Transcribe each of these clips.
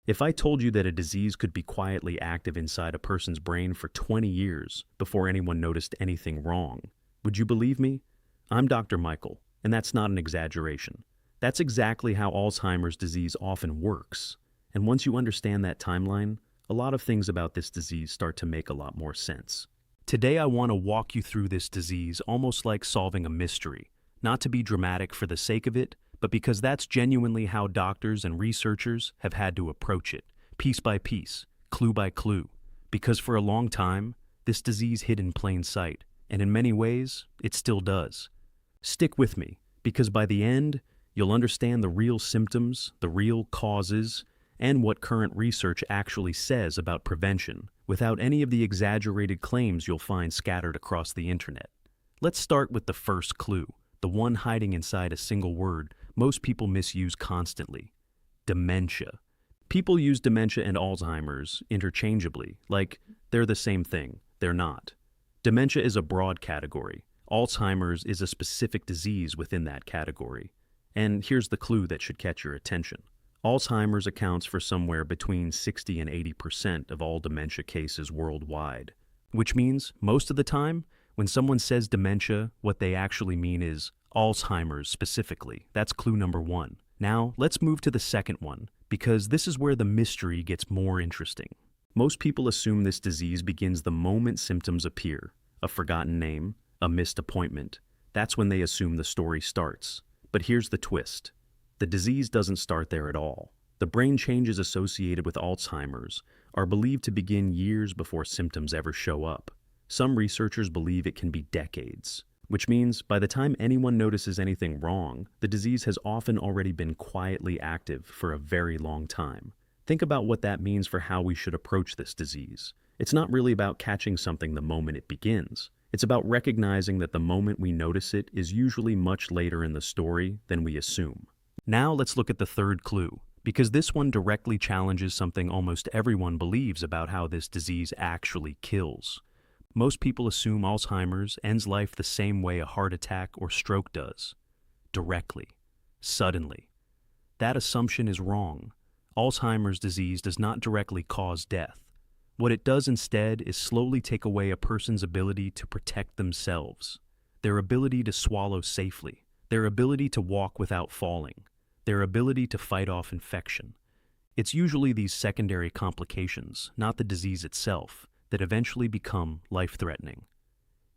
If I told you that a disease could be quietly active inside a person's brain for 20 years before anyone noticed anything wrong, would you believe me? I'm Dr. Michael, and that's not an exaggeration. That's exactly how Alzheimer's disease often works. And once you understand that timeline, a lot of things about this disease start to make a lot more sense. Today I want to walk you through this disease almost like solving a mystery, not to be dramatic for the sake of it, but because that's genuinely how doctors and researchers have had to approach it, piece by piece, clue by clue. Because for a long time, this disease hid in plain sight, and in many ways, it still does. Stick with me, because by the end, you'll understand the real symptoms, the real causes, and what current research actually says about prevention, without any of the exaggerated claims you'll find scattered across the internet. Let's start with the first clue, the one hiding inside a single word most people misuse constantly: dementia. People use dementia and Alzheimer's interchangeably, like they're the same thing. They're not. Dementia is a broad category. Alzheimer's is a specific disease within that category. And here's the clue that should catch your attention. Alzheimer's accounts for somewhere between 60 and 80% of all dementia cases worldwide, which means most of the time, when someone says dementia, what they actually mean is Alzheimer's specifically. That's clue number one. Now, let's move to the second one, because this is where the mystery gets more interesting. Most people assume this disease begins the moment symptoms appear. A forgotten name, a missed appointment. That's when they assume the story starts. But here's the twist. The disease doesn't start there at all. The brain changes associated with Alzheimer's are believed to begin years before symptoms ever show up. Some researchers believe it can be decades, which means by the time anyone notices anything wrong, the disease has often already been quietly active for a very long time. Think about what that means for how we should approach this disease. It's not really about catching something the moment it begins. It's about recognizing that the moment we notice it is usually much later in the story than we assume. Now let's look at the third clue, because this one directly challenges something almost everyone believes about how this disease actually kills. Most people assume Alzheimer's ends life the same way a heart attack or stroke does. Directly. Suddenly. That assumption is wrong. Alzheimer's disease does not directly cause death. What it does instead is slowly take away a person's ability to protect themselves, their ability to swallow safely, their ability to walk without falling, their ability to fight off infection. It's usually these secondary complications, not the disease itself, that eventually become life-threatening.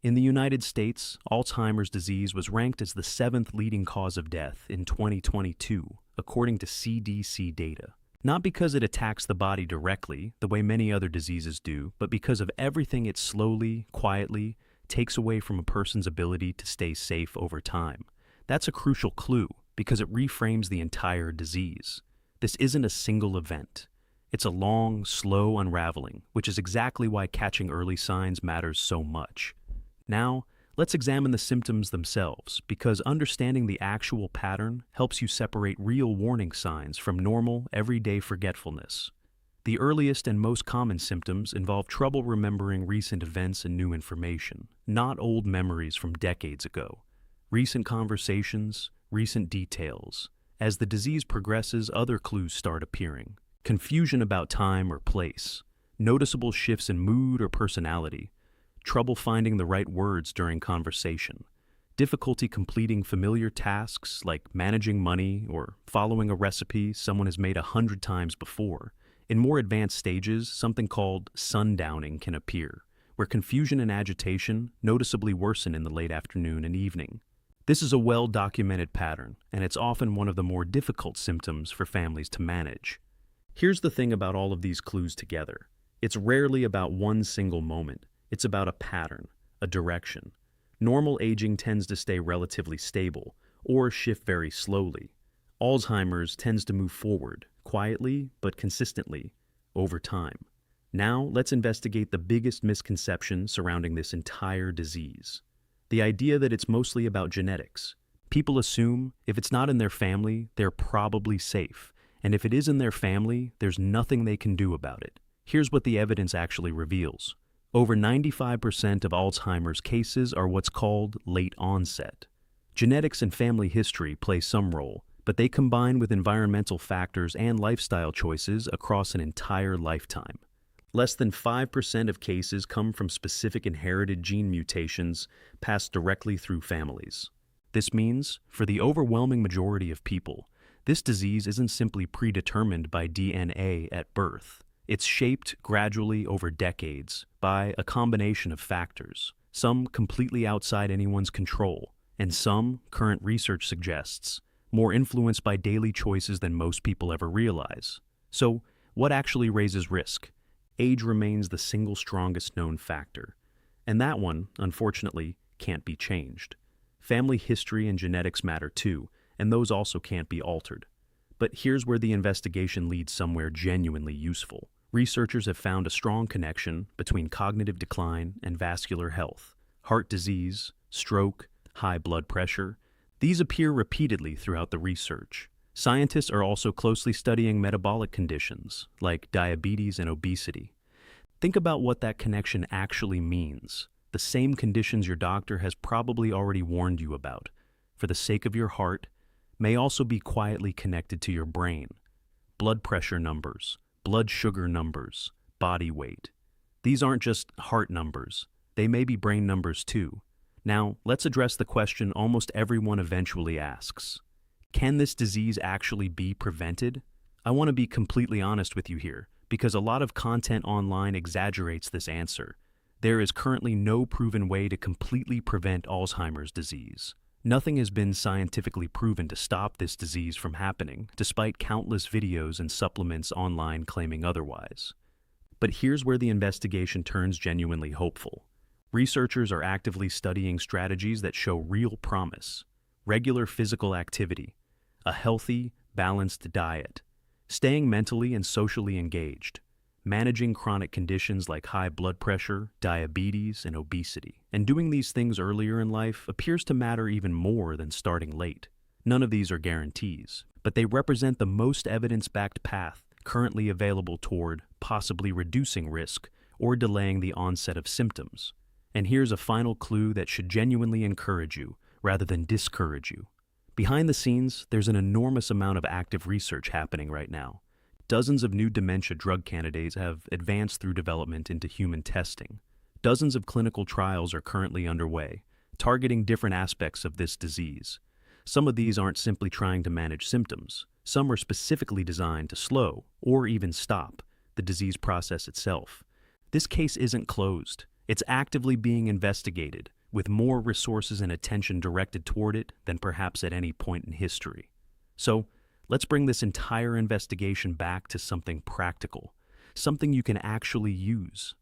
In the United States, Alzheimer's disease was ranked as the 7th leading cause of death in 2022, according to CDC data. Not because it attacks the body directly, the way many other diseases do, but because of everything it slowly, quietly, takes away from a person's ability to stay safe over time. That's a crucial clue, because it reframes the entire disease. This isn't a single event. It's a long, slow unraveling, which is exactly why catching early signs matters so much. Now, let's examine the symptoms themselves, because understanding the actual pattern helps you separate real warning signs from normal, everyday forgetfulness. The earliest and most common symptoms involve trouble remembering recent events and new information, not old memories from decades ago. Recent conversations, recent details. As the disease progresses, other clues start appearing. Confusion about time or place, noticeable shifts in mood or personality, trouble finding the right words during conversation, difficulty completing familiar tasks like managing money or following a recipe someone has made 100 times before. In more advanced stages, something called sundowning can appear, where confusion and agitation noticeably worsen in the late afternoon and evening. This is a well-documented pattern, and it's often one of the more difficult symptoms for families to manage. Here's the thing about all of these clues together. It's rarely about one single moment. It's about a pattern, a direction. Normal aging tends to stay relatively stable or shift very slowly. Alzheimer's tends to move forward, quietly but consistently, over time. Now, let's investigate the biggest misconception surrounding this entire disease. The idea that it's mostly about genetics. People assume if it's not in their family, they're probably safe. And if it is in their family, there's nothing they can do about it. Here's what the evidence actually reveals. Over 95% of Alzheimer's cases are what's called late onset. Genetics and family history play some role, but they combine with environmental factors and lifestyle choices across an entire lifetime. Less than 5% of cases come from specific inherited gene mutations passed directly through families. This means, for the overwhelming majority of people, this disease isn't simply predetermined by DNA at birth. It's shaped gradually over decades by a combination of factors, some completely outside anyone's control, and some, current research suggests, more influenced by daily choices than most people ever realize. So, what actually raises risk? Age remains the single strongest known factor, and that one, unfortunately, can't be changed. Family history and genetics matter too, and those also can't be altered. But here's where the investigation leads somewhere genuinely useful. Researchers have found a strong connection between cognitive decline and vascular health. Heart disease, stroke, high blood pressure, these appear repeatedly throughout the research. Scientists are also closely studying metabolic conditions like diabetes and obesity. Think about what that connection actually means. The same conditions your doctor has probably already warned you about, for the sake of your heart, may also be quietly connected to your brain. Blood pressure numbers, blood sugar numbers, body weight. These aren't just heart numbers, they may be brain numbers too. Now, let's address the question almost everyone eventually asks. Can this disease actually be prevented? I want to be completely honest with you here, because a lot of content online exaggerates this answer. There is currently no proven way to completely prevent Alzheimer's disease. Nothing has been scientifically proven to stop this disease from happening, despite countless videos and supplements online claiming otherwise. But here's where the investigation turns genuinely hopeful. Researchers are actively studying strategies that show real promise: regular physical activity, a healthy, balanced diet, staying mentally and socially engaged, managing chronic conditions like high blood pressure, diabetes, and obesity. And doing these things earlier in life appears to matter even more than starting late. None of these are guarantees, but they represent the most evidence-backed path currently available toward possibly reducing risk or delaying the onset of symptoms. And here's a final clue that should genuinely encourage you rather than discourage you. Behind the scenes, there's an enormous amount of active research happening right now. Dozens of new dementia drug candidates have advanced through development into human testing. Dozens of clinical trials are currently underway, targeting different aspects of this disease. Some of these aren't simply trying to manage symptoms. Some are specifically designed to slow, or even stop, the disease process itself. This case isn't closed. It's actively being investigated, with more resources and attention directed toward it than perhaps at any point in history. So, let's bring this entire investigation back to something practical, something you can actually use.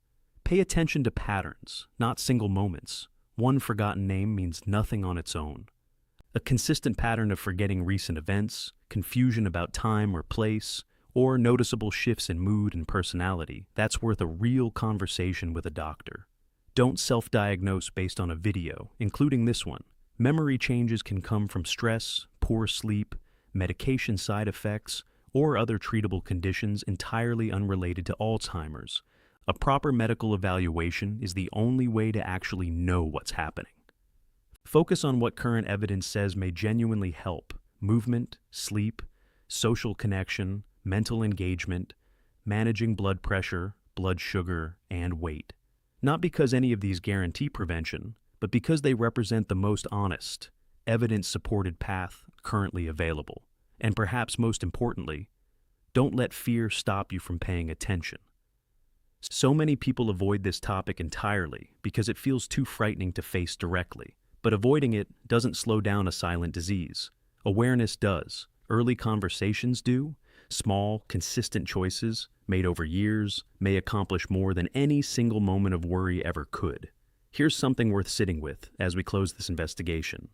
Pay attention to patterns, not single moments. One forgotten name means nothing on its own. A consistent pattern of forgetting recent events, confusion about time or place, or noticeable shifts in mood and personality, that's worth a real conversation with a doctor. Don't self-diagnose based on a video, including this one. Memory changes can come from stress, poor sleep, medication side effects, or other treatable conditions entirely unrelated to Alzheimer's. A proper medical evaluation is the only way to actually know what's happening. Focus on what current evidence says may genuinely help: movement, sleep, social connection, mental engagement, managing blood pressure, blood sugar, and weight. Not because any of these guarantee prevention, but because they represent the most honest, evidence-supported path currently available. And perhaps most importantly, don't let fear stop you from paying attention. So many people avoid this topic entirely because it feels too frightening to face directly. But avoiding it doesn't slow down a silent disease. Awareness does. Early conversations do. Small, consistent choices, made over years, may accomplish more than any single moment of worry ever could. Here's something worth sitting with as we close this investigation.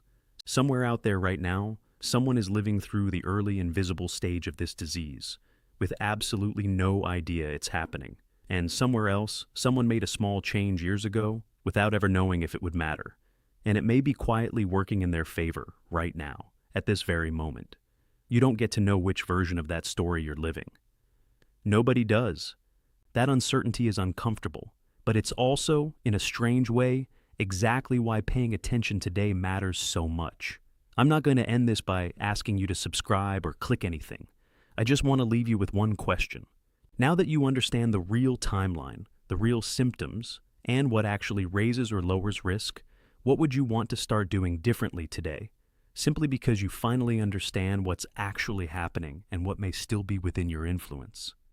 Somewhere out there right now, someone is living through the early invisible stage of this disease, with absolutely no idea it's happening. And somewhere else, someone made a small change years ago without ever knowing if it would matter. And it may be quietly working in their favor right now, at this very moment. You don't get to know which version of that story you're living. Nobody does. That uncertainty is uncomfortable, but it's also, in a strange way, exactly why paying attention today matters so much. I'm not going to end this by asking you to subscribe or click anything. I just want to leave you with one question. Now that you understand the real timeline, the real symptoms, and what actually raises or lowers risk, what would you want to start doing differently today? Simply because you finally understand what's actually happening and what may still be within your influence.